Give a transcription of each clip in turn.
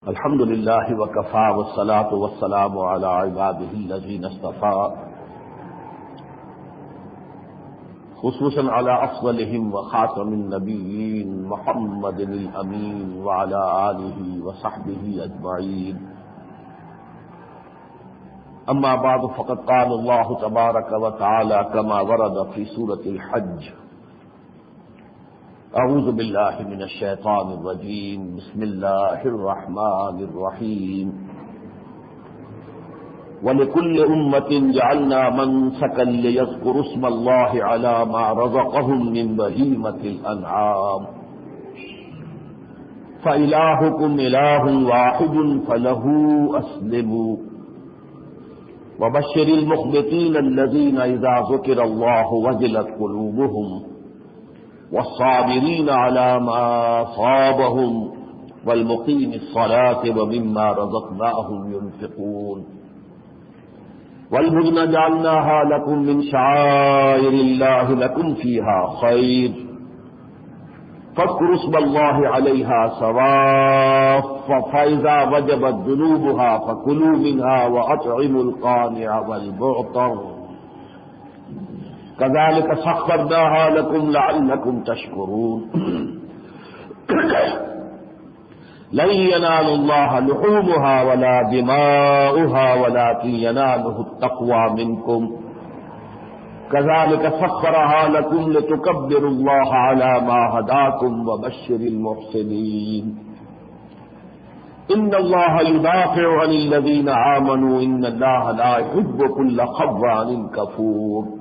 الحمد لله وكفى والصلاة والسلام على عباده الذين اصطفى خصوصا على أفضلهم وخاتم النبيين محمد الأمين وعلى آله وصحبه أجمعين. أما بعد فقد قال الله تبارك وتعالى كما ورد في سورة الحج: أعوذ بالله من الشيطان الرجيم بسم الله الرحمن الرحيم. ولكل أمة جعلنا منسكا ليذكروا اسم الله على ما رزقهم من بهيمة الأنعام فإلهكم إله واحد فله أسلموا وبشر المخبتين الذين إذا ذكر الله وجلت قلوبهم والصابرين على ما أصابهم والمقيم الصلاة ومما رزقناهم ينفقون. والبدن جعلناها لكم من شعائر الله لكم فيها خير فاذكروا اسم الله عليها صواف فإذا وجبت جنوبها فكلوا منها وأطعموا القانع والمعطر كذلك سخرناها لكم لعلكم تشكرون. لن ينال الله لحومها ولا دماؤها ولكن يناله التقوى منكم كذلك سخرها لكم لتكبروا الله على ما هداكم وبشر المحسنين. إن الله يدافع عن الذين آمنوا إن الله لا يحب كل خوان كفور.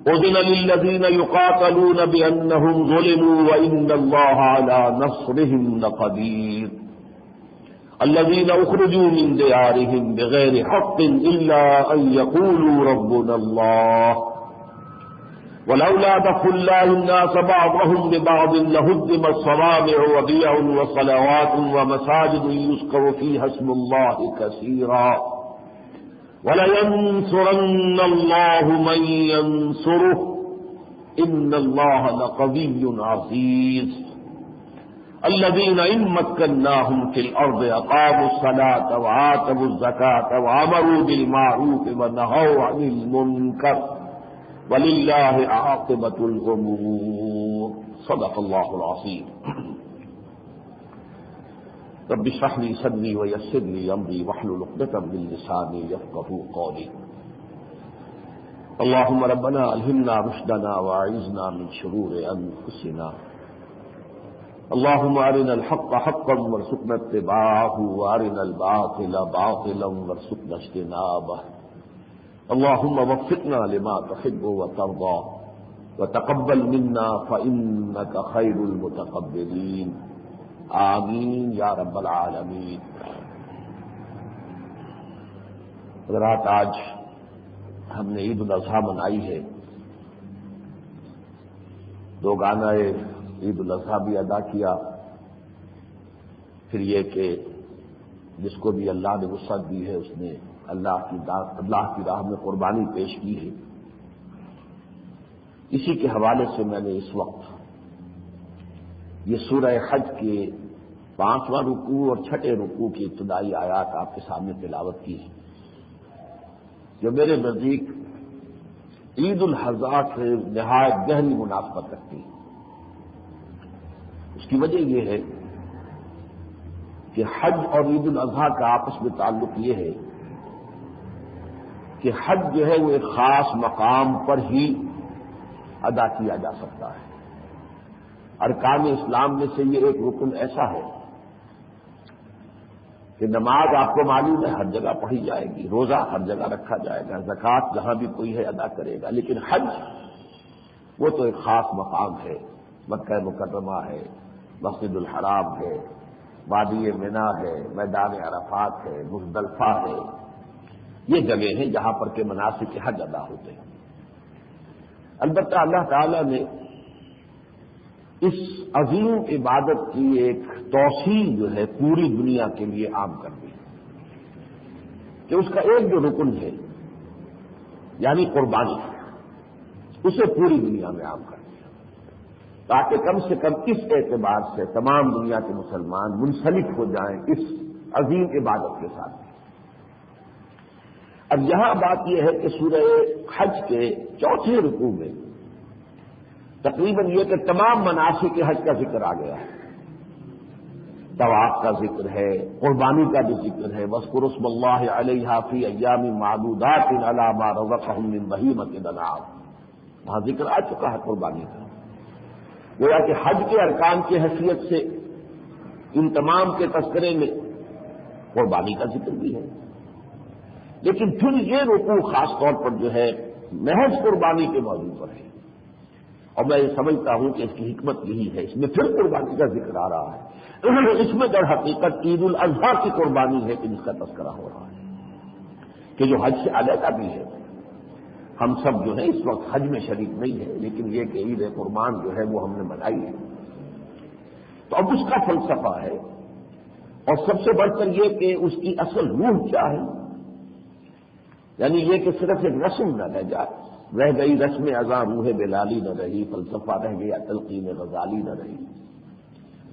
أذن للذين يقاتلون بأنهم ظلموا وإن الله على نصرهم لقدير. الذين أخرجوا من ديارهم بغير حق إلا أن يقولوا ربنا الله ولولا دفع الله الناس بعضهم ببعض لهدمت صوامع وبيع وصلوات ومساجد يذكر فيها اسم الله كثيرا وَلَيَنْصُرَنَّ اللَّهُ مَنْ يَنْصُرُهُ إِنَّ اللَّهَ لَقَوِيٌّ عَزِيزٌ. الَّذِينَ إِن مَّكَّنَّاهُمْ فِي الْأَرْضِ أَقَامُوا الصَّلَاةَ وَآتَوُا الزَّكَاةَ وَأَمَرُوا بِالْمَعْرُوفِ وَنَهَوْا عَنِ الْمُنكَرِ وَلِلَّهِ عَاقِبَةُ الْأُمُورِ. صدق الله العظيم. رب اشرح لي صدري ويسر لي امري واحلل عقدة من لساني يفقهوا قولي. اللهم ربنا الهمنا رشدنا واعذنا من شرور انفسنا. اللهم ارنا الحق حقا وارزقنا اتباعه وارنا الباطل باطلا وارزقنا اجتنابه. اللهم وفقنا لما تحب وترضى وتقبل منا فانك خير المتقبلين. آمین یا رب العالمین. حضرات، آج ہم نے عید الاضحیٰ منائی ہے. دو گانا عید الاضحیٰ بھی ادا کیا. پھر یہ کہ جس کو بھی اللہ نے وسعت دی ہے اس نے اللہ کی راہ میں قربانی پیش کی ہے. اسی کے حوالے سے میں نے اس وقت یہ سورہ حج کے 5واں رکوع اور 6ٹھے رکوع کی ابتدائی آیات آپ کے سامنے تلاوت کی ہے، جو میرے نزدیک عید الاضحیٰ سے نہایت گہری مناسبت رکھتی ہے. اس کی وجہ یہ ہے کہ حج اور عید الاضحیٰ کا آپس میں تعلق یہ ہے کہ حج جو ہے وہ ایک خاص مقام پر ہی ادا کیا جا سکتا ہے. ارکان اسلام میں سے یہ ایک رکن ایسا ہے کہ نماز آپ کو معلوم ہے ہر جگہ پڑھی جائے گی، روزہ ہر جگہ رکھا جائے گا، زکوٰۃ جہاں بھی کوئی ہے ادا کرے گا، لیکن حج وہ تو ایک خاص مقام ہے. مکہ مکرمہ ہے، مسجد الحرام ہے، وادی منی ہے، میدان عرفات ہے، مزدلفہ ہے. یہ جگہ ہیں جہاں پر کہ مناسک حج ادا ہوتے ہیں. البتہ اللہ تعالی نے اس عظیم عبادت کی ایک توسیع جو ہے پوری دنیا کے لیے عام کر دی کہ اس کا ایک جو رکن ہے یعنی قربانی اسے پوری دنیا میں عام کر دیا. تاکہ کم سے کم اس اعتبار سے تمام دنیا کے مسلمان منسلک ہو جائیں اس عظیم عبادت کے ساتھ۔ اب یہاں بات یہ ہے کہ سورہ حج کے چوتھے رکوع میں تقریباً یہ کہ تمام مناسک حج کا ذکر آ گیا ہے، طواف کا ذکر ہے، قربانی کا بھی ذکر ہے، وَاذْكُرُوا اسْمَ اللَّهِ عَلَيْهَا فِي أَيَّامٍ مَّعْدُودَاتٍ عَلَىٰ مَا رَزَقَهُم مِّن بَهِيمَةِ الْأَنْعَامِ، وہاں ذکر آ چکا ہے قربانی کا۔ گویا کہ حج کے ارکان کی حیثیت سے ان تمام کے تذکرے میں قربانی کا ذکر بھی ہے، لیکن پھر یہ رکوع خاص طور پر جو ہے محض قربانی کے موضوع پر ہے، اور میں یہ سمجھتا ہوں کہ اس کی حکمت یہی ہے، اس میں پھر قربانی کا ذکر آ رہا ہے۔ اس میں در حقیقت عید الاضحیٰ کی قربانی ہے کہ جس کا تذکرہ ہو رہا ہے، کہ جو حج سے علیحدہ بھی ہے۔ ہم سب جو ہے اس وقت حج میں شریک نہیں ہے، لیکن یہ کہ عید قربان جو ہے وہ ہم نے منائی ہے، تو اب اس کا فلسفہ ہے، اور سب سے بڑھ کر یہ کہ اس کی اصل روح کیا ہے، یعنی یہ کہ صرف ایک رسم نہ رہ جائے، رہ گئی رسم ازاں روح بلالی نہ رہی، فلسفہ رہ گیا تلقین غزالی نہ رہی،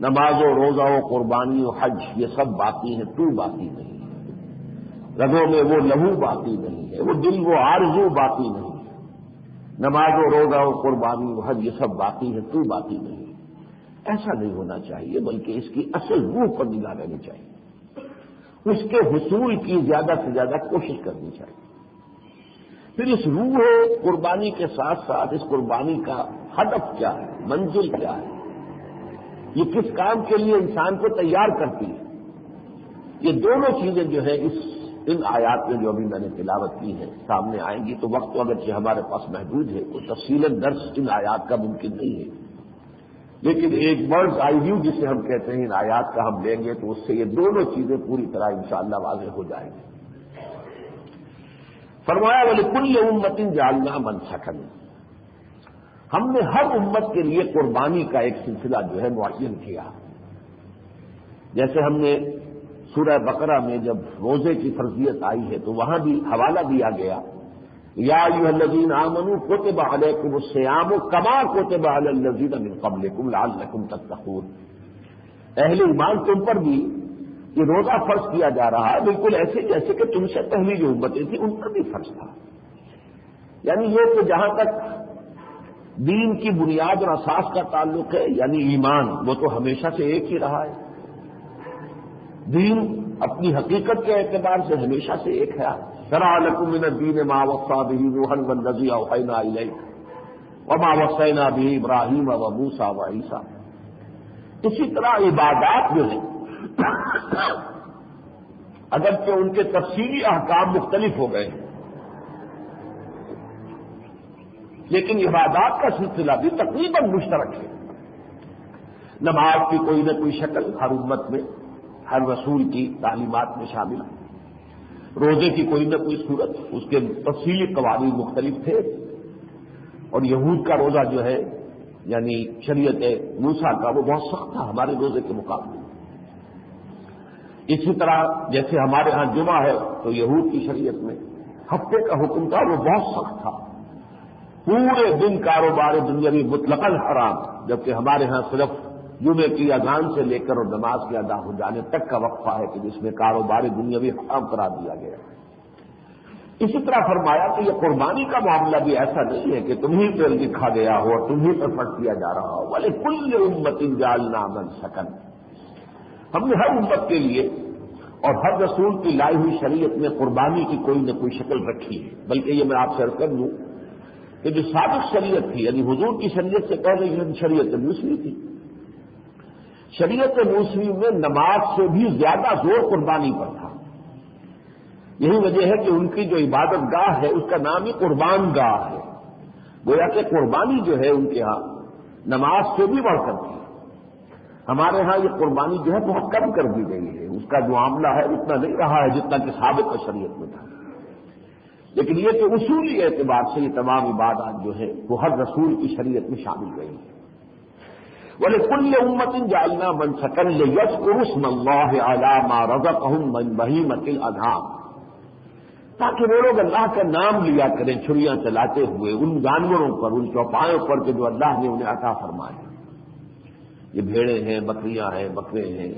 نماز و روزہ و قربانی و حج یہ سب باقی ہیں، تو باقی نہیں ہے، رگوں میں وہ لہو باقی نہیں ہے، وہ دل وہ آرزو باقی نہیں ہے، نماز و روزہ و قربانی و حج یہ سب باقی ہے، تو باقی نہیں ہے۔ ایسا نہیں ہونا چاہیے، بلکہ اس کی اصل روح پر نگاہ رہنی چاہیے، اس کے حصول کی زیادہ سے زیادہ کوشش کرنی چاہیے۔ پھر اس روح قربانی کے ساتھ ساتھ اس قربانی کا ہدف کیا ہے، منزل کیا ہے، یہ کس کام کے لیے انسان کو تیار کرتی ہے، یہ دونوں چیزیں جو ہے ان آیات میں جو ابھی میں نے تلاوت کی ہے سامنے آئیں گی، تو وقت اگرچہ ہمارے پاس محدود ہے، کوئی تفصیل درس ان آیات کا ممکن نہیں ہے، لیکن ایک برڈز آئی ویو جسے ہم کہتے ہیں ان آیات کا ہم لیں گے تو اس سے یہ دونوں چیزیں پوری طرح انشاءاللہ واضح ہو جائیں گی۔ فرمایا وَلِكُلِّ أُمَّةٍ جَعَلْنَا مَنْسَكًا، ہم نے ہر امت کے لیے قربانی کا ایک سلسلہ جو ہے معین کیا، جیسے ہم نے سورہ بقرہ میں جب روزے کی فرضیت آئی ہے تو وہاں بھی حوالہ دیا گیا، یا ایھا الذین آمنوا کتب علیکم الصیام کما کتب علی الذین من قبلکم لعلکم تتقون، اہل ایمان تم پر بھی یہ روزہ فرض کیا جا رہا ہے بالکل ایسے جیسے کہ تم سے پہلی جو امتیں تھیں ان پر بھی فرض تھا، یعنی یہ کہ جہاں تک دین کی بنیاد اور اساس کا تعلق ہے، یعنی ایمان، وہ تو ہمیشہ سے ایک ہی رہا ہے، دین اپنی حقیقت کے اعتبار سے ہمیشہ سے ایک ہے، شرع لکم من الدین ما وصی بہ نوحا والذی اوحینا الیک وما وصینا بہ ابراہیم وموسیٰ وعیسیٰ۔ اسی طرح عبادات جو ہیں اگرچہ ان کے تفصیلی احکام مختلف ہو گئے ہیں، لیکن عبادات کا سلسلہ بھی تقریباً مشترک ہے۔ نماز کی کوئی نہ کوئی شکل ہر امت میں، ہر رسول کی تعلیمات میں شامل ہے، روزے کی کوئی نہ کوئی صورت، اس کے تفصیلی قوانین مختلف تھے، اور یہود کا روزہ جو ہے یعنی شریعت موسیٰ کا وہ بہت سخت تھا ہمارے روزے کے مقابلے۔ اسی طرح جیسے ہمارے ہاں جمعہ ہے تو یہود کی شریعت میں ہفتے کا حکم تھا، وہ بہت سخت تھا، پورے دن کاروبار دنیاوی مطلقاً حرام، جبکہ ہمارے ہاں صرف جمعے کی اذان سے لے کر اور نماز کے ادا ہو جانے تک کا وقفہ ہے کہ جس میں کاروبار دنیاوی حرام قرار دیا گیا۔ اسی طرح فرمایا کہ یہ قربانی کا معاملہ بھی ایسا نہیں ہے کہ تمہیں پہ لکھا گیا ہو اور تمہیں پر فرض کیا جا رہا ہو، وَلِكُلِّ أُمَّةٍ جَعَلْنَا مَنْسَكًا، ہم نے ہر امت کے لیے اور ہر رسول کی لائی ہوئی شریعت میں قربانی کی کوئی نہ کوئی شکل رکھی ہے۔ بلکہ یہ میں آپ سے عرض کر دوں کہ جو سابق شریعت تھی، یعنی حضور کی شریعت سے پہلے یہ شریعت موسوی تھی، شریعت موسوی میں نماز سے بھی زیادہ زور قربانی پر تھا۔ یہی وجہ ہے کہ ان کی جو عبادت گاہ ہے اس کا نام ہی قربان گاہ ہے، گویا کہ قربانی جو ہے ان کے ہاں نماز سے بھی بڑھ کر تھی۔ ہمارے ہاں یہ قربانی جو ہے بہت کم کر دی گئی ہے، اس کا جو معاملہ ہے اتنا نہیں رہا ہے جتنا کہ سابق شریعت میں تھا، لیکن یہ کہ اصولی اعتبار سے یہ تمام عبادات جو ہے وہ ہر رسول کی شریعت میں شامل گئی ہیں۔ وَلِكُلِّ أُمَّةٍ جَعَلْنَا مَنْسَكًا لِيَذْكُرُوا اسْمَ اللَّهِ عَلَىٰ مَا رَزَقَهُم مِّن بَهِيمَةِ الْأَنْعَامِ، تاکہ وہ لوگ اللہ کا نام لیا کریں چھریاں چلاتے ہوئے ان جانوروں پر، ان چوپایوں پر کہ جو اللہ نے انہیں عطا فرمائے۔ یہ بھیڑیں ہیں، بکریاں ہیں، بکرے ہیں،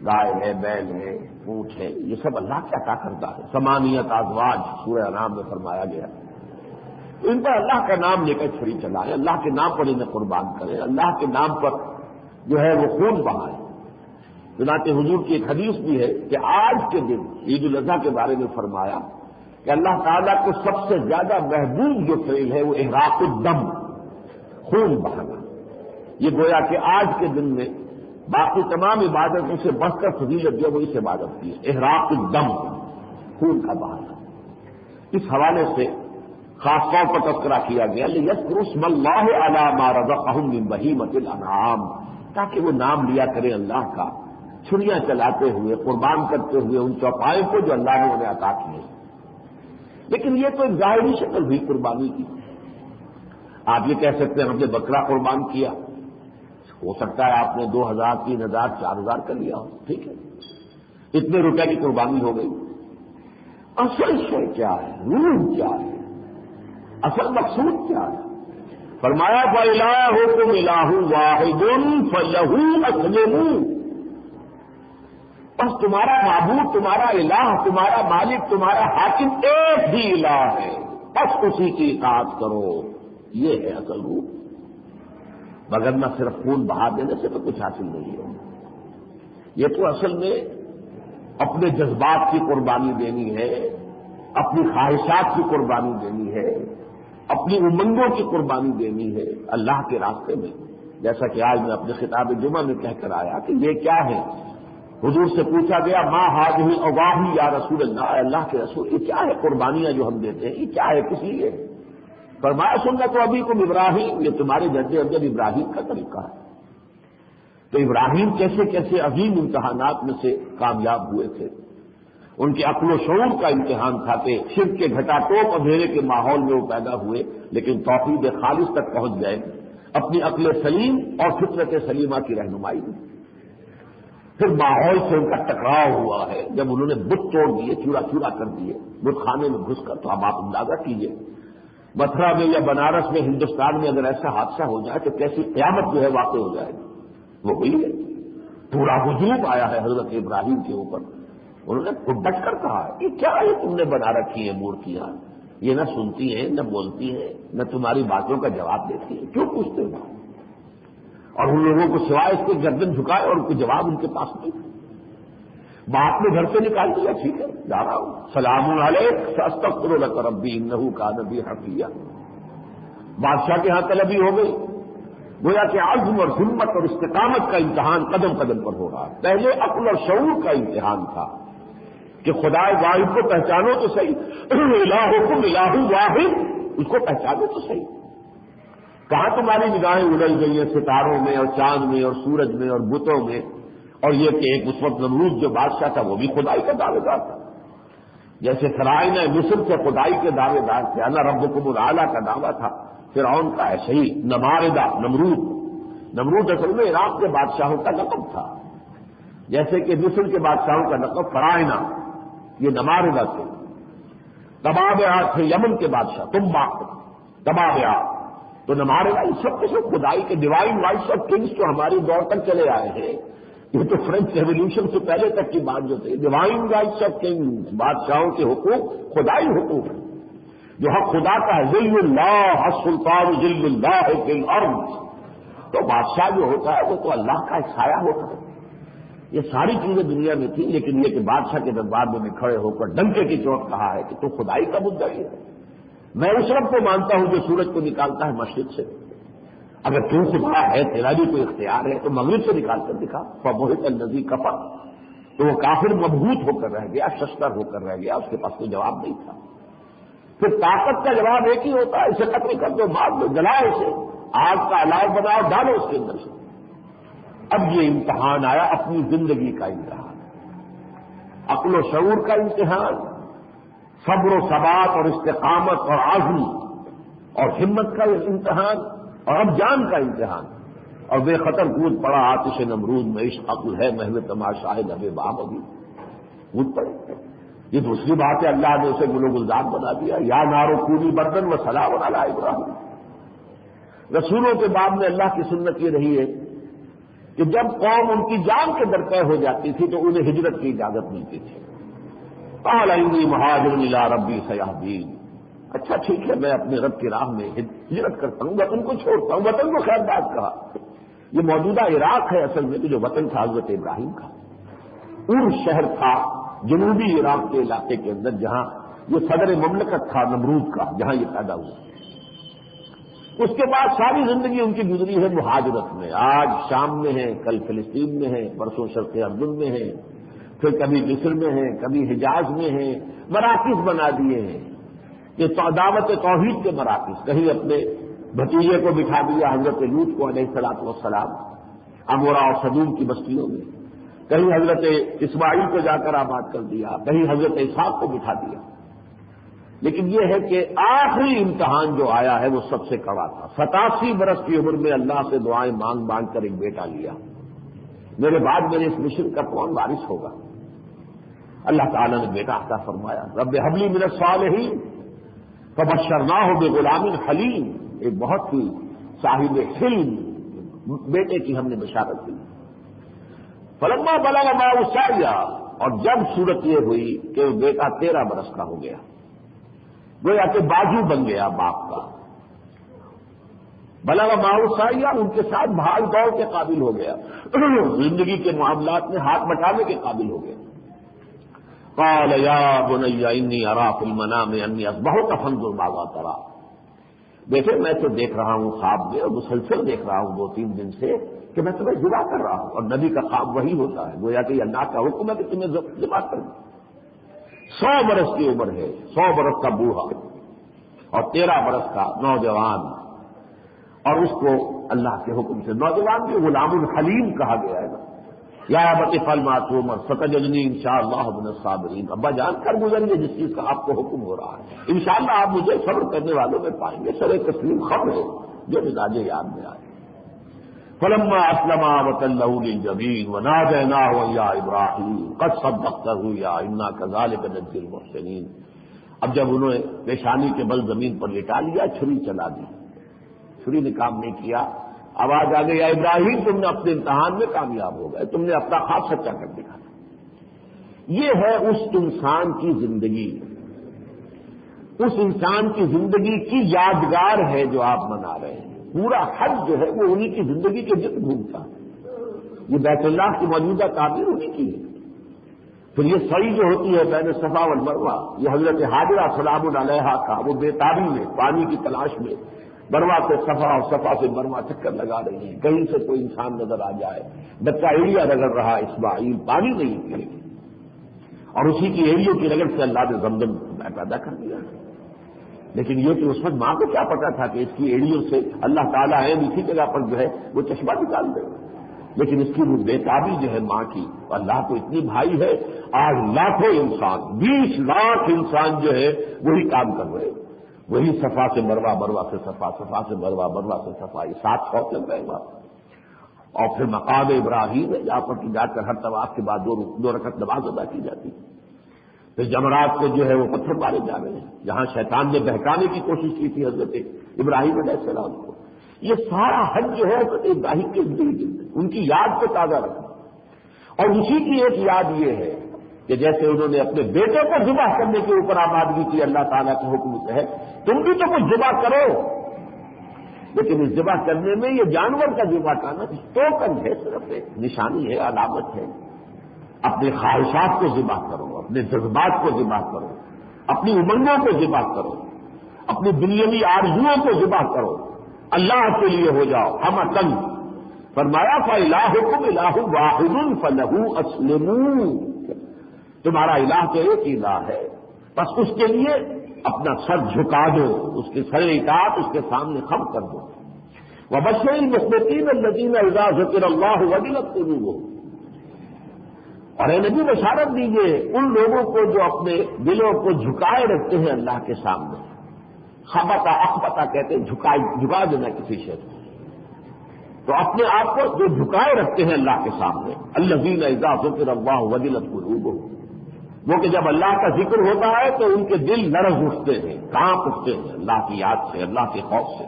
گائے ہے، بیل ہے، اونٹ ہے، یہ سب اللہ کیا عطا کرتا ہے. ثمانیۃ ازواج سورہ انعام میں فرمایا گیا. تو ان پر اللہ کا نام لے کر چھری چلائیں، اللہ کے نام پر انہیں قربان کریں، اللہ کے نام پر جو ہے وہ خون بہائیں. چنانچہ حضور کی ایک حدیث بھی ہے کہ آج کے دن عید الاضحیٰ کے بارے میں فرمایا کہ اللہ تعالیٰ کو سب سے زیادہ محبوب جو فعل ہے وہ احراق الدم، خون بہانا. یہ گویا کہ آج کے دن میں باقی تمام عبادتوں سے بڑھ کر فضیلت جو وہ اس عبادت کی ہے، احراق الدم، خون کا بہانا. اس حوالے سے خاص طور پر تذکرہ کیا گیا لِيَذْكُرُوا اسْمَ اللَّهِ عَلَىٰ مَا رَزَقَهُم مِّن بَهِيمَةِ الْأَنْعَامِ، تاکہ وہ نام لیا کریں اللہ کا چھریاں چلاتے ہوئے، قربان کرتے ہوئے ان چوپائے کو جو اللہ نے انہیں عطا کیے. لیکن یہ تو ایک ظاہری شکل ہوئی قربانی کی. آپ یہ کہہ سکتے ہیں ہم نے بکرا قربان کیا، ہو سکتا ہے آپ نے 2000 3000 4000 کر لیا ہو، ٹھیک ہے، اتنے روپے کی قربانی ہو گئی. اصل شے کیا ہے، روح کیا ہے، اصل مقصود کیا ہے؟ فرمایا فَإِلَٰهُكُمْ إِلَٰهٌ وَاحِدٌ فَلَهُ أَسْلِمُوا. بس تمہارا معبود، تمہارا الہ، تمہارا مالک، تمہارا حاکم ایک ہی الہ ہے، بس اسی کی اطاعت کرو. یہ ہے اصل روح. مگر نہ صرف خون بہا دینے سے تو کچھ حاصل نہیں ہو. یہ تو اصل میں اپنے جذبات کی قربانی دینی ہے، اپنی خواہشات کی قربانی دینی ہے، اپنی امنگوں کی قربانی دینی ہے اللہ کے راستے میں. جیسا کہ آج میں اپنے خطاب جمعہ میں کہہ کر آیا کہ یہ کیا ہے. حضور سے پوچھا گیا ما هذه اواہی یا رسول اللہ، اللہ کے رسول یہ کیا ہے قربانیاں جو ہم دیتے ہیں، یہ کیا ہے، کس لیے؟ فرمایا سنت ابیکم ابراہیم، یہ تمہارے جد اجداد ابراہیم کا طریقہ ہے. تو ابراہیم کیسے کیسے عظیم امتحانات میں سے کامیاب ہوئے تھے. ان کے عقل و شعور کا امتحان تھا کہ شرک کے گھٹا ٹوپ اندھیرے کے ماحول میں وہ پیدا ہوئے، لیکن توحید خالص تک پہنچ گئے اپنی عقل سلیم اور فطرت سلیمہ کی رہنمائی میں. پھر ماحول سے ان کا ٹکراؤ ہوا ہے، جب انہوں نے بت توڑ دیے، چورا چورا کر دیے بت خانے میں گھس کر. تو اب آپ اندازہ کیجئے متھرا میں یا بنارس میں، ہندوستان میں اگر ایسا حادثہ ہو جائے تو کیسی قیامت جو ہے واقع ہو جائے گی. وہ ہوئی ہے، پورا ہجوم آیا ہے حضرت ابراہیم کے اوپر. انہوں نے خود ڈٹ کر کہا کہ کیا یہ تم نے بنا رکھی ہے مورتیاں، یہ نہ سنتی ہیں نہ بولتی ہیں نہ تمہاری باتوں کا جواب دیتی ہیں، کیوں پوچھتے ہو؟ اور ان لوگوں کو سوائے اس کے گردن جھکائے اور ان کو جواب ان کے پاس نہیں. باپ نے گھر سے نکال دیا، ٹھیک ہے جا رہا ہوں، سلام علیک ساستغفر لک ربی انہ کان بی حفیہ. بادشاہ کے ہاں طلبی ہو گئی. گویا کہ عزم اور ہمت اور استقامت کا امتحان قدم قدم پر ہو رہا ہے. پہلے عقل اور شعور کا امتحان تھا کہ خدا واحد کو پہچانو تو صحیح، الہکم الہ واحد، اس کو پہچانو تو صحیح. کہاں تمہاری نگاہیں اڑل گئی ہیں ستاروں میں اور چاند میں اور سورج میں اور بتوں میں. اور یہ کہ ایک اس وقت نمرود جو بادشاہ تھا وہ بھی خدائی کا دعوے دار تھا. جیسے فرعون مصر سے خدائی کے دعوے دار تھے، انا ربکم الاعلی کا دعویٰ تھا فرعون کا، ایسے ہی نماردہ نمرود اصل میں عراق کے بادشاہوں کا لقب تھا. جیسے کہ مصر کے بادشاہوں کا لقب فرعون، یہ نماردہ تھے. تبابعہ تھے یمن کے بادشاہ، تبابعہ. تو نماردہ یہ سب کے سب خدائی کے ڈیوائن رائٹس آف کنگز جو ہماری دور تک چلے آئے ہیں. یہ تو فرینچ ریولیوشن سے پہلے تک کی بات جو تھی، ڈیوائن رائٹس آف کنگز، بادشاہوں کے حقوق خدائی حقوق ہیں جو حق خدا کا ہے. ذل اللہ السلطان ذل اللہ فی الارض. تو بادشاہ جو ہوتا ہے وہ تو اللہ کا ایک سایہ ہوتا ہے. یہ ساری چیزیں دنیا میں تھیں، لیکن یہ کہ بادشاہ کے دربار میں کھڑے ہو کر ڈنکے کی چوٹ کہا ہے کہ تو خدائی کا مدعی ہے. میں اس رب کو مانتا ہوں جو سورج کو نکالتا ہے مشرق سے. اگر تو خدا ہے، تیرا بھی کوئی اختیار ہے تو مغرب سے نکال کر دکھا. فبہت الذی کفر، تو وہ کافر مبہوت ہو کر رہ گیا، ششدر ہو کر رہ گیا، اس کے پاس کوئی جواب نہیں تھا. پھر طاقت کا جواب ایک ہی ہوتا ہے، اسے قتل کر دو، مار دو، جلاؤ اسے، آگ کا الاؤ بناؤ، ڈالو اس کے اندر سے. اب یہ امتحان آیا، اپنی زندگی کا امتحان، عقل و شعور کا امتحان، صبر و ثبات اور استقامت اور عزم اور ہمت کا امتحان، اور اب جان کا امتحان. اور بے خطر کود پڑا آتش نمرود میں، عشق عقل ہے محو تماشا ہے لب باب، ابھی کود پڑے. یہ دوسری بات ہے، اللہ نے اسے گل و گلزار بنا دیا. یا نارو کونی بردن و سلام علی ابراہیم. رسولوں کے بعد میں اللہ کی سنت یہ رہی ہے کہ جب قوم ان کی جان کے درپے ہو جاتی تھی تو انہیں ہجرت کی اجازت ملتی تھی. قال انی مہاجر الی ربی سیہدین، اچھا ٹھیک ہے میں اپنے رب کی راہ میں ہجرت کرتا ہوں، وطن کو چھوڑتا ہوں. وطن کو خیر بات کہا. یہ موجودہ عراق ہے اصل میں، جو وطن تھا حضرت ابراہیم کا. ار شہر تھا جنوبی عراق کے علاقے کے اندر، جہاں یہ صدر مملکت تھا نمرود کا، جہاں یہ پیدا ہوا. اس کے بعد ساری زندگی ان کی گزری ہے مہاجرت میں. آج شام میں ہیں، کل فلسطین میں ہیں، پرسوں شرق اردن میں ہیں، پھر کبھی مصر میں ہیں، کبھی حجاز میں ہیں. مراکز بنا دیے ہیں یہ دعوت توحید کے مراکز. کہیں اپنے بھتیجے کو بٹھا دیا حضرت لوط کو علیہ الصلوۃ والسلام امورا اور صدوم کی بستیوں میں، کہیں حضرت اسماعیل کو جا کر آباد کر دیا، کہیں حضرت اسحاق کو بٹھا دیا. لیکن یہ ہے کہ آخری امتحان جو آیا ہے وہ سب سے کڑا تھا. 87 برس کی عمر میں اللہ سے دعائیں مانگ مانگ کر ایک بیٹا لیا. میرے بعد میرے اس مشن کا کون وارث ہوگا؟ اللہ تعالیٰ نے بیٹا عطا فرمایا. رب هب لی من الصالحین فبشرناہ بغلام حلیم. ایک بہت ہی صاحب حلم بیٹے کی ہم نے بشارت دی. فلما بلغ معه السعی، اور جب صورت یہ ہوئی کہ وہ بیٹا 13 برس کا ہو گیا، گویا کہ بازو بن گیا باپ کا. بلغ معه السعی، ان کے ساتھ بھاگ دوڑ کے قابل ہو گیا، زندگی کے معاملات میں ہاتھ بٹانے کے قابل ہو گیا. قال یا بنی انی اری فی المنام انی اذبحک فانظر ماذا تری. دیکھیں میں تو دیکھ رہا ہوں خواب میں، اور مسلسل دیکھ رہا ہوں 2-3 دن سے کہ میں تمہیں ذبح کر رہا ہوں. اور نبی کا خواب وہی ہوتا ہے، گویا کہ اللہ کا حکم ہے کہ تمہیں ذبح کر دوں. 100 برس کی عمر ہے، 100 برس کا بوڑھا اور 13 برس کا نوجوان، اور اس کو اللہ کے حکم سے نوجوان بھی غلام الحلیم کہا گیا ہے. یا ابت افعل ما تؤمر ستجدنی انشاءاللہ من الصابرین. ابا جان کر گزریے جس چیز کا آپ کو حکم ہو رہا ہے، انشاءاللہ آپ مجھے صبر کرنے والوں میں پائیں گے. سر تسلیم خبر ہے جو مزاج یاد میں آئے. فلما اسلما وتلہ للجبین ونادیناہ یا ابراہیم قد صدقتہ یا انا کذالک نجزی المحسنین. اب جب انہوں نے پیشانی کے بل زمین پر لٹا لیا، چھری چلا دی، چھری نے کام نہیں کیا. آواز آ گئی یا ابراہیم تم نے اپنے امتحان میں کامیاب ہو گئے، تم نے اپنا خواب سچا کر دکھایا. یہ ہے اس انسان کی زندگی، اس انسان کی زندگی کی یادگار ہے جو آپ منا رہے ہیں. پورا حج جو ہے وہ انہی کی زندگی کے جت گھومتا ہے. یہ بیت اللہ کی موجودہ تعبیر انہی کی ہے. پھر یہ سعی جو ہوتی ہے بین صفا والمروہ، یہ حضرت حاجرہ سلام علیہا کا وہ بیتابی میں پانی کی تلاش میں مروہ سے صفا اور صفا سے مروہ چکر لگا رہی ہیں. کہیں سے کوئی انسان نظر آ جائے، بچہ ایڑیا رگڑ رہا، اسماعیل پانی نہیں پیے، اور اسی کی ایڑیوں کی رگڑ سے اللہ نے زمزم پیدا کر دیا. لیکن یہ کہ اس وقت ماں کو کیا پتا تھا کہ اس کی ایڑیوں سے اللہ تعالیٰ ہے اسی جگہ پر جو ہے وہ چشمہ نکال دے. لیکن اس کی وہ بیتابی جو ہے ماں کی، اللہ کو اتنی بھائی ہے. آج لاکھوں انسان، 20 لاکھ انسان جو ہے وہی کام کر رہے، وہی صفا سے مروہ، مروہ سے صفا، صفا سے مروہ، مروہ سے صفا، یہ 700 چل رہے ہیں. اور پھر مقام ابراہیم ہے جہاں پر جا کر ہر طواف کے بعد 2 رکعت نماز ادا کی جاتی ہے. پھر جمرات کو جو ہے وہ پتھر مارے جا رہے ہیں جہاں شیطان نے بہکانے کی کوشش کی تھی حضرت ابراہیم علیہ السلام کو. یہ سارا حج جو ہے حضرت ابراہیم کے زندگی ان کی یاد کو تازہ رکھا. اور اسی کی ایک یاد یہ ہے کہ جیسے انہوں نے اپنے بیٹے کو ذبح کرنے کے اوپر آمادگی کی، اللہ تعالیٰ کے حکم سے ہے تم بھی تو کچھ ذبح کرو. لیکن اس ذبح کرنے میں یہ جانور کا ذبح کرنا ٹوکن ہے، صرف ایک نشانی ہے، علامت ہے. اپنے خواہشات کو ذبح کرو، اپنے جذبات کو ذبح کرو، اپنی امنگوں کو ذبح کرو، اپنی دنیاوی آرزوؤں کو ذبح کرو، اللہ کے لیے ہو جاؤ. ہم تنگ فرمایا فَإِلَٰهُكُمْ إِلَٰهٌ وَاحِدٌ فَلَهُ أَسْلِمُوا. تمہارا الہ تو ایک ہی الہ ہے، بس اس کے لیے اپنا سر جھکا دو، اس کے سر اطاعت اس کے سامنے خم کر دو. وَبَشِّرِ الْمُخْبِتِينَ الَّذِينَ إِذَا ذُكِرَ اللَّهُ وَجِلَتْ قُلُوبُهُمْ. اور اے نبی بشارت دیجیے ان لوگوں کو جو اپنے دلوں کو جھکائے رکھتے ہیں اللہ کے سامنے. خبتا اخبتا کہتے ہیں جھکا دینا کسی شے کو. تو اپنے آپ کو جو جھکائے رکھتے ہیں اللہ کے سامنے، الذین اذا ذکر اللہ وجلت قلوبہم، وہ کہ جب اللہ کا ذکر ہوتا ہے تو ان کے دل لرز اٹھتے ہیں، کانپ اٹھتے ہیں اللہ کی یاد سے، اللہ کے خوف سے.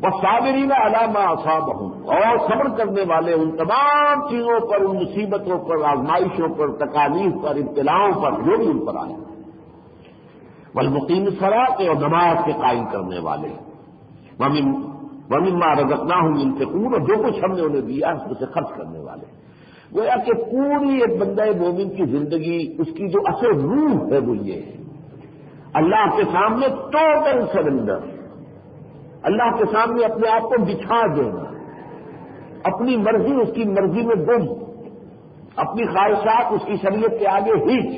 والصابرین علی ما اصابهم، اور صبر کرنے والے ان تمام چیزوں پر، ان مصیبتوں پر، آزمائشوں پر، تکالیف پر، ابتلاؤں پر جو بھی ان پر آئے، والمقیم الصلاۃ، اور نماز کے قائم کرنے والے، ومما رزقناہم ينفقون، اور جو کچھ ہم نے انہیں دیا اس میں سے خرچ کرنے والے۔ گویا کہ پوری ایک بندہ مومن کی زندگی، اس کی جو اصل روح ہے وہ یہ ہے، اللہ کے سامنے ٹوٹل سرنڈر، اللہ کے سامنے اپنے آپ کو بچھا دینا، اپنی مرضی اس کی مرضی میں گم، اپنی خواہشات اس کی شریعت کے آگے ہیچ۔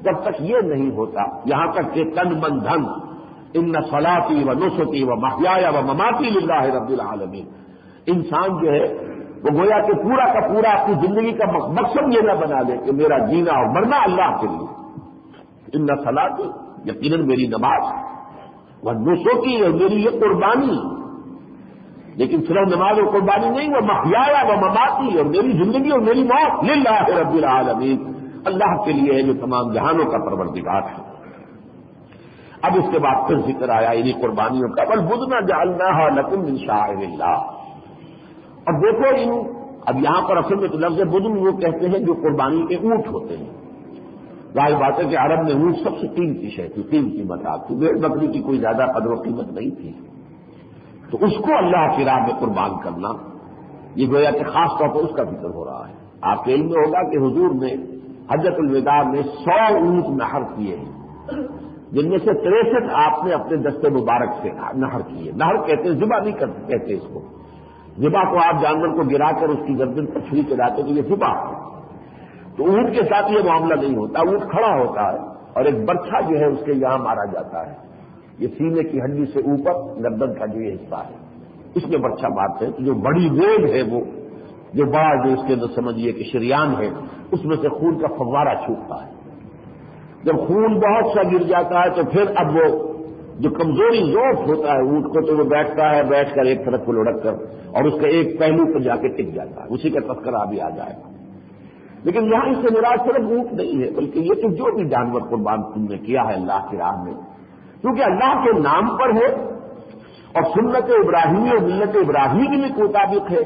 جب تک یہ نہیں ہوتا، یہاں تک کہ تن من دھن، ان صلاتی و نسکی و محیایا و مماتی للہ رب العالمین، انسان جو ہے وہ گویا کہ پورا کا پورا اپنی زندگی کا مقصد یہ نہ بنا لے کہ میرا جینا اور مرنا اللہ کے لیے، ان صلاتی، یقیناً میری نماز، وہ نسکی، اور میری یہ قربانی، لیکن صرف نماز اور قربانی نہیں، وہ محیایا و مماتی، اور میری زندگی اور میری موت للہ رب العالمین، اللہ کے لیے ہے جو تمام جہانوں کا پروردگار ہے۔ اب اس کے بعد پھر ذکر آیا انہیں قربانیوں کا، والبدن جعلناها لکم من شعائر اللہ، اور دیکھو اب یہاں پر اصل میں تو لفظ بدن وہ کہتے ہیں جو قربانی کے اونٹ ہوتے ہیں۔ ظاہر بات ہے کہ عرب میں اونٹ سب سے قیمتی شے تھی، قیمتی متاع تھی، بھیڑ بکری کی کوئی زیادہ قدر و قیمت نہیں تھی، تو اس کو اللہ کی راہ میں قربان کرنا، یہ گویا کہ خاص طور پر اس کا ذکر ہو رہا ہے۔ آپ کے علم میں ہوگا کہ حضور نے حجۃ الوداع میں 100 اونٹ نحر کیے ہیں، جن میں سے 63 آپ نے اپنے دست مبارک سے نحر کیے۔ نحر کہتے ہیں، ذبح نہیں کہتے اس کو، ذبح کو آپ جانور کو گرا کر اس کی گردن پر چھری چلاتے تو یہ ذبح ہے، تو اونٹ کے ساتھ یہ معاملہ نہیں ہوتا، اونٹ کھڑا ہوتا ہے اور ایک برچھا جو ہے اس کے یہاں مارا جاتا ہے، یہ سینے کی ہڈی سے اوپر گردن کا جو یہ حصہ ہے اس میں برچھا مارتے ہیں، تو جو بڑی ویل ہے وہ جو بڑا جو اس کے اندر سمجھیے کہ شریان ہے، اس میں سے خون کا فوارہ چھوٹتا ہے۔ جب خون بہت سا گر جاتا ہے تو پھر اب وہ جو کمزوری ضعف ہوتا ہے اونٹ کو، تو وہ بیٹھتا ہے، بیٹھ کر ایک طرف کو لڑک کر اور اس کے ایک پہلو پر جا کے ٹک جاتا ہے، اسی کا تذکرہ بھی آ جائے گا۔ لیکن یہاں اس سے مراد صرف اونٹ نہیں ہے، بلکہ یہ کہ جو بھی جانور قربان تم نے کیا ہے اللہ کی راہ میں، کیونکہ اللہ کے نام پر ہے اور سنت ابراہیمی اور ملت ابراہیمی کے مطابق ہے،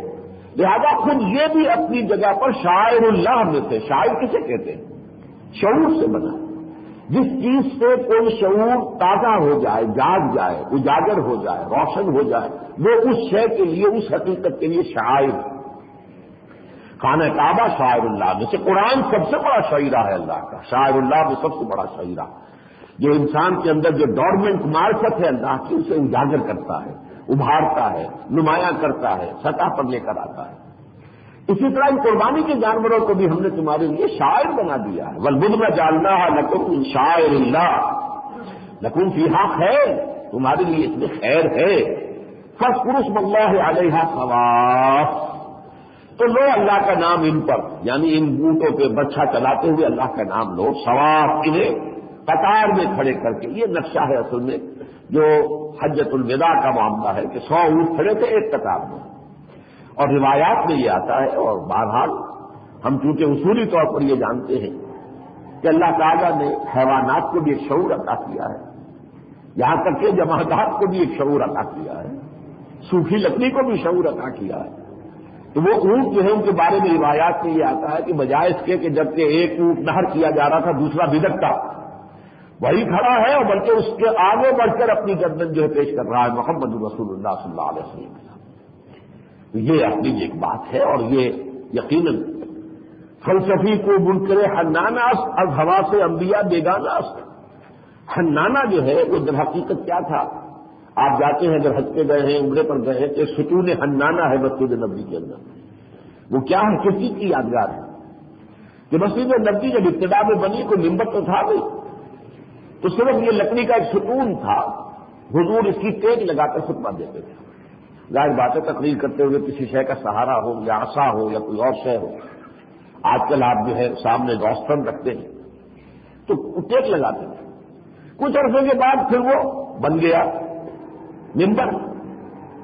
لہذا خود یہ بھی اپنی جگہ پر شاعر اللہ میں سے، شاعر کسے کہتے ہیں؟ شعور سے بنا، جس چیز سے کوئی شعور تازہ ہو جائے، جاگ جائے، اجاگر ہو جائے، روشن ہو جائے، وہ اس شے کے لیے، اس حقیقت کے لیے شاعر۔ خانہ کعبہ شاعر اللہ میں سے، قرآن سب سے بڑا شاعرہ ہے اللہ کا، شاعر اللہ میں سب سے بڑا شاعرہ، جو انسان کے اندر جو ڈورمنٹ معرفت ہے اللہ کی، اسے اجاگر کرتا ہے، ابھارتا ہے، نمایاں کرتا ہے، سطح پر لے کر آتا ہے۔ اسی طرح ان قربانی کے جانوروں کو بھی ہم نے تمہارے لیے شاعر بنا دیا ہے، والبدن جعلناها لکم من شعائر اللہ لکم فیہا خیر، تمہارے لیے اس میں خیر ہے، فاذکروا اسم اللہ علیہا صواف، تو لو اللہ کا نام ان پر، یعنی ان اونٹوں پہ بچھا چلاتے ہوئے اللہ کا نام لو، صواف، انہیں قطار میں کھڑے کر کے، یہ نقشہ ہے اصل میں جو حجۃ الوداع کا معاملہ ہے کہ 100 اونٹ کھڑے تھے ایک قطار میں، اور روایات میں یہ آتا ہے، اور بہرحال ہم چونکہ اصولی طور پر یہ جانتے ہیں کہ اللہ تعالیٰ نے حیوانات کو بھی ایک شعور عطا کیا ہے، یہاں تک کہ جمادات کو بھی ایک شعور عطا کیا ہے، سوکھی لکڑی کو بھی شعور عطا کیا ہے، تو وہ اونٹ جو ہے ان کے بارے میں روایات میں یہ آتا ہے کہ بجائے اس کے کہ جبکہ ایک اونٹ نہر کیا جا رہا تھا دوسرا بدکتا، وہی کھڑا ہے، اور بلکہ اس کے آگے بڑھ کر اپنی گردن جو ہے پیش کر رہا ہے محمد رسول اللہ صلی اللہ علیہ وسلم۔ یہ اپنی ایک بات ہے، اور یہ یقیناً فلسفی کو منکر حنانہ است، از ہوا سے انبیاء بیگانہ است۔ حنانہ جو ہے وہ در حقیقت کیا تھا؟ آپ جاتے ہیں اگر حج پہ گئے ہیں، عمرے پر گئے ہیں، تو ستون حنانہ ہے مسجد نبوی کے اندر، وہ کیا ہے، کس چیز کی یادگار ہے کہ مسجد نبوی جب ابتدا میں بنی کوئی ممبر تو تھا نہیں، تو صرف یہ لکڑی کا ایک ستون تھا، حضور اس کی ٹیک لگا کر خطبہ دیتے تھے۔ ظاہر بات ہے تقریر کرتے ہوئے کسی شے کا سہارا ہو یا عصا ہو یا کوئی اور شے ہو، آج کل آپ جو ہے سامنے روشن رکھتے ہیں تو ٹیک لگاتے ہیں، کچھ عرصے کے بعد پھر وہ بن گیا ممبر۔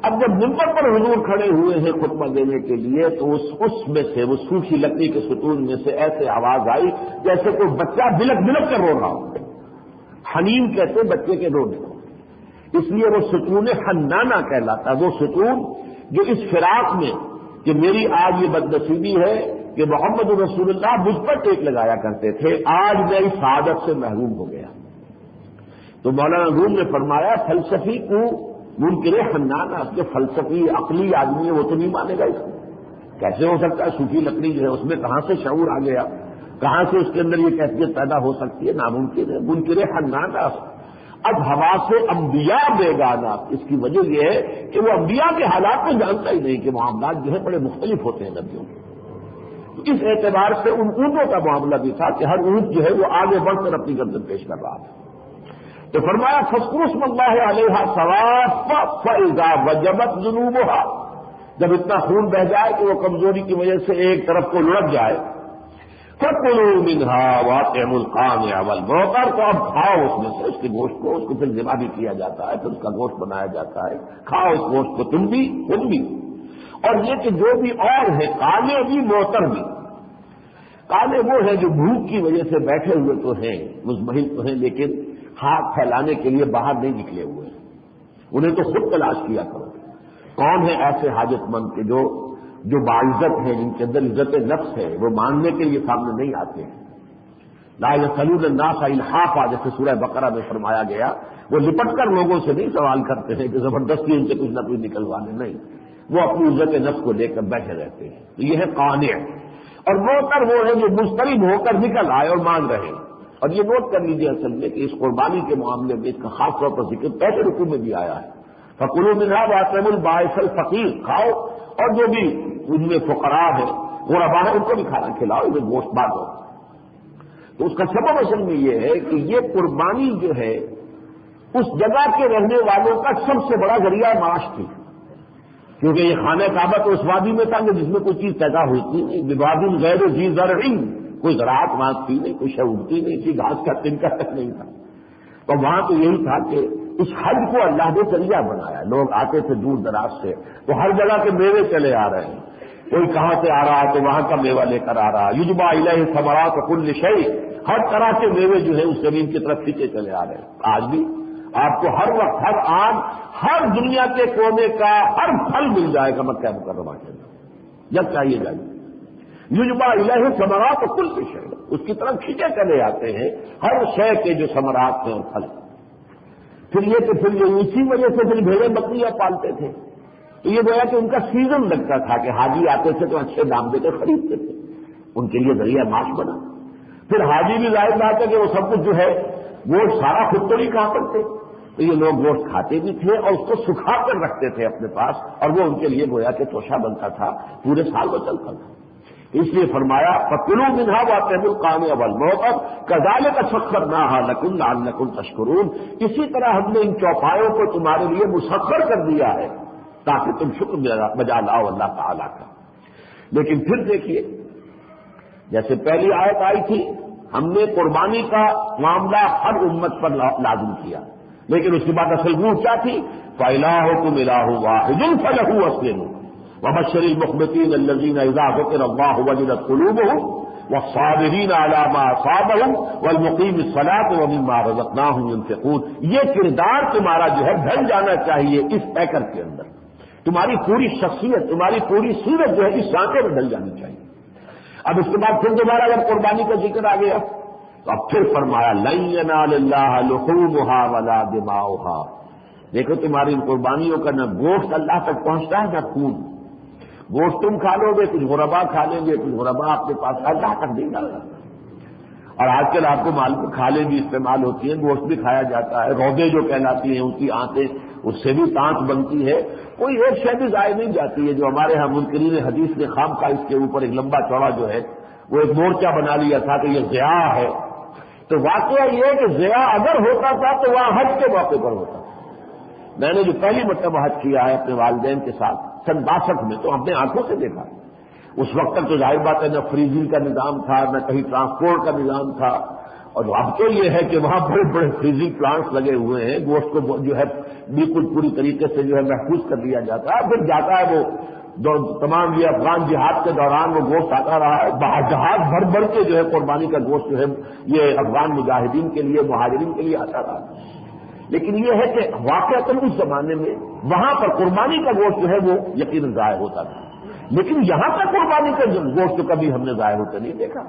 اب جب ممبر پر حضور کھڑے ہوئے ہیں خطبہ دینے کے لیے تو اس میں سے، وہ سوکھی لکڑی کے ستون میں سے ایسے آواز آئی جیسے کوئی بچہ بلک بلک کر رو رہا ہو، حنین کہتے بچے کے رونے کو، اس لیے وہ ستون حنانہ کہلاتا ہے، وہ ستون جو اس فراق میں کہ میری آج یہ بدنصیبی ہے کہ محمد رسول اللہ مجھ پر ٹیک لگایا کرتے تھے، آج میں اس سعادت سے محروم ہو گیا۔ تو مولانا روم نے فرمایا فلسفی کو منکر حنانہ، جو فلسفی عقلی آدمی ہے وہ تو نہیں مانے گا اس کو، کیسے ہو سکتا ہے صوفی لکڑی جو ہے اس میں کہاں سے شعور آ گیا، کہاں سے اس کے اندر یہ کیفیت پیدا ہو سکتی ہے، ناممکن ہے۔ منکر حنانہ اب ہوا سے انبیاء بیگانہ، اس کی وجہ یہ ہے کہ وہ انبیاء کے حالات کو جانتا ہی نہیں کہ معاملات جو ہے بڑے مختلف ہوتے ہیں نبیوں کے۔ تو اس اعتبار سے ان اونٹوں کا معاملہ بھی تھا کہ ہر اونٹ جو ہے وہ آگے بڑھ کر اپنی گردن پیش کر رہا تھا۔ تو فرمایا فاذکروا اسم اللہ علیہا صواف فاذا وجبت جنوبها، جب اتنا خون بہ جائے کہ وہ کمزوری کی وجہ سے ایک طرف کو لڑک جائے، فَكُلُوا مِنْهَا وَأَطْعِمُوا الْقَانِعَ وَالْمُعْتَرَّ، تو اب کھاؤ اس میں سے، اس کے گوشت کو، اس کو پھر ذبح بھی کیا جاتا ہے، پھر اس کا گوشت بنایا جاتا ہے، کھاؤ اس گوشت کو تم بھی خود بھی۔ اور یہ کہ جو بھی اور ہے قانع بھی معتر بھی، قانع وہ ہے جو بھوک کی وجہ سے بیٹھے ہوئے تو ہیں، مزمحل تو ہیں، لیکن ہاتھ پھیلانے کے لیے باہر نہیں نکلے ہوئے ہیں، انہیں تو خود تلاش کیا کرو۔ کون ہے ایسے حاجت مند کے جو باعزت ہیں، جن کے اندر عزت نفس ہے، وہ مانگنے کے لیے سامنے نہیں آتے ہیں۔ لا یسألون الناس الحافا، جیسے سورہ بقرہ میں فرمایا گیا، وہ لپٹ کر لوگوں سے نہیں سوال کرتے ہیں کہ زبردستی ان سے کچھ نہ کچھ نکلوانے، نہیں، وہ اپنی عزت نفس کو لے کر بیٹھے رہتے ہیں۔ تو یہ ہے قانع، اور معتر وہ ہے جو مضطرب ہو کر نکل آئے اور مانگ رہے ہیں۔ اور یہ نوٹ کر لیجیے اصل میں کہ اس قربانی کے معاملے میں اس کا خاص طور پر ذکر پہلے رکوع میں بھی آیا ہے، فَكُلُوا مِنْهَا وَأَطْعِمُوا الْبَائِسَ الْفَقِيرَ، کھاؤ اور جو بھی ان میں فقراء ہے غرباء ہے ان کو بھی کھانا کھلاؤ، انہیں گوشت بانٹو۔ تو اس کا سبب اصل میں یہ ہے کہ یہ قربانی جو ہے اس جگہ کے رہنے والوں کا سب سے بڑا ذریعہ معاش تھی، کیونکہ یہ خانہ کعبہ تو اس وادی میں تھا کہ جس میں کوئی چیز پیدا ہوتی نہیں، بواد غیر ذی زرع، کوئی زراعت وہاں تھی نہیں، کوئی شے اگتی نہیں تھی، گھاس کا تنکا تک نہیں تھا۔ تو وہاں تو یہی تھا کہ اس حج کو اللہ نے ذریعہ بنایا، لوگ آتے تھے دور دراز سے، تو ہر جگہ کے میوے چلے آ رہے ہیں، کوئی کہاں سے آ رہا ہے تو وہاں کا میوہ لے کر آ رہا ہے، یجبا الیہ ثمرات کل شیء، ہر طرح کے میوے جو ہے اس زمین کی طرف کھینچے چلے آ رہے ہیں۔ آج بھی آپ کو ہر وقت، ہر آن، ہر دنیا کے کونے کا ہر پھل مل جائے گا مکہ مکرمہ کے اندر، جب چاہیے جائیے۔ یجبا الیہ ثمرات کل شیء، اس کی طرف کھینچے چلے آتے ہیں ہر شے کے جو ثمرات ہیں اور پھل۔ پھر یہ اسی وجہ سے پھر بھیڑیں بکریاں پالتے تھے، تو یہ گویا کہ ان کا سیزن لگتا تھا کہ حاجی آتے تھے تو اچھے دام دے کر خریدتے تھے، ان کے لیے ذریعہ معاش بنا۔ پھر حاجی بھی ظاہر بات ہے کہ وہ سب کچھ جو ہے گوشت سارا خود تو نہیں کھا سکتے، تو یہ لوگ گوشت کھاتے بھی تھے اور اس کو سکھا کر رکھتے تھے اپنے پاس، اور وہ ان کے لیے گویا کہ توشہ بنتا تھا، پورے سال وہ چلتا تھا۔ اس لیے فرمایا فَكُلُوا مِنْهَا وَأَطْعِمُوا الْقَانِعَ وَالْمُعْتَرَّ كَذَلِكَ سَخَّرْنَاهَا لَكُمْ لَعَلَّكُمْ تَشْكُرُونَ، اسی طرح ہم نے ان چوپایوں کو تمہارے لیے مسخر کر دیا ہے تاکہ تم شکر بجا لاؤ اللہ تعالیٰ کا۔ لیکن پھر دیکھیے، جیسے پہلی آیت آئی تھی، ہم نے قربانی کا معاملہ ہر امت پر لازم کیا، لیکن اس کے بعد اصل روح کیا تھی؟ فَإِلَٰهُكُمْ إِلَٰهٌ وَاحِدٌ فَلَهُ أَسْلِمُوا وَبَشِّرِ الْمُخْبِتِينَ الَّذِينَ إِذَا ذُكِرَ اللَّهُ وَجِلَتْ قُلُوبُهُمْ وَالصَّابِرِينَ عَلَىٰ مَا أَصَابَهُمْ وَالْمُقِيمِي الصَّلَاةَ وَمِمَّا رَزَقْنَاهُمْ يُنفِقُونَ۔ یہ کردار تمہارا جو ہے ڈھل جانا چاہیے اس پیکر کے اندر، تمہاری پوری شخصیت، تمہاری پوری سیرت جو ہے اس سانچے میں ڈھل جانی چاہیے۔ اب اس کے بعد پھر دوبارہ جب قربانی کا ذکر آ گیا تو اب پھر فرمایا لَن يَنَالَ اللَّهَ لُحُومُهَا وَلَا دِمَاؤُهَا، دیکھو تمہاری ان قربانیوں کا نہ گوشت اللہ تک پہنچتا ہے نہ خون، گوشت تم کھا لو گے، کچھ غربا کھا لیں گے، کچھ غربا آپ کے پاس اللہ تک نہیں ڈالتا۔ اور آج کل آپ کو معلوم کھالیں بھی استعمال ہوتی ہیں، گوشت بھی کھایا جاتا ہے، رودے جو کہلاتی ہیں ان کی آنتیں، اس سے بھی تانت بنتی ہے، کوئی ایک شے بھی ضائع نہیں جاتی ہے۔ جو ہمارے ہاں منکرین حدیث نے خامخواہ اس کے اوپر ایک لمبا چوڑا جو ہے وہ ایک مورچہ بنا لیا تھا کہ یہ ضیاء ہے، تو واقعہ یہ ہے کہ ضیاء اگر ہوتا تھا تو وہاں حج کے موقع پر ہوتا تھا۔ میں نے جو پہلی مرتبہ حج کیا ہے اپنے والدین کے ساتھ سن 62 میں، تو اپنے آنکھوں سے دیکھا۔ اس وقت تک تو ظاہر بات ہے نہ فریزنگ کا نظام تھا، نہ کہیں ٹرانسپورٹ کا نظام تھا، اور اب تو یہ ہے کہ وہاں بڑے بڑے فریزنگ پلانٹس لگے ہوئے ہیں، گوشت کو جو ہے بالکل پوری طریقے سے جو ہے محفوظ کر دیا جاتا ہے، پھر جاتا ہے وہ تمام یہ افغان جہاد کے دوران وہ گوشت آتا رہا ہے، جہاز بھر بھر کے جو ہے قربانی کا گوشت جو ہے یہ افغان مجاہدین کے لیے، مہاجرین کے لیے آتا رہا۔ لیکن یہ ہے کہ واقعتاً اس زمانے میں وہاں پر قربانی کا گوشت جو ہے وہ یقیناً ضائع ہوتا تھا، لیکن یہاں پر قربانی کا گوشت تو کبھی ہم نے ضائع ہوتا نہیں دیکھا۔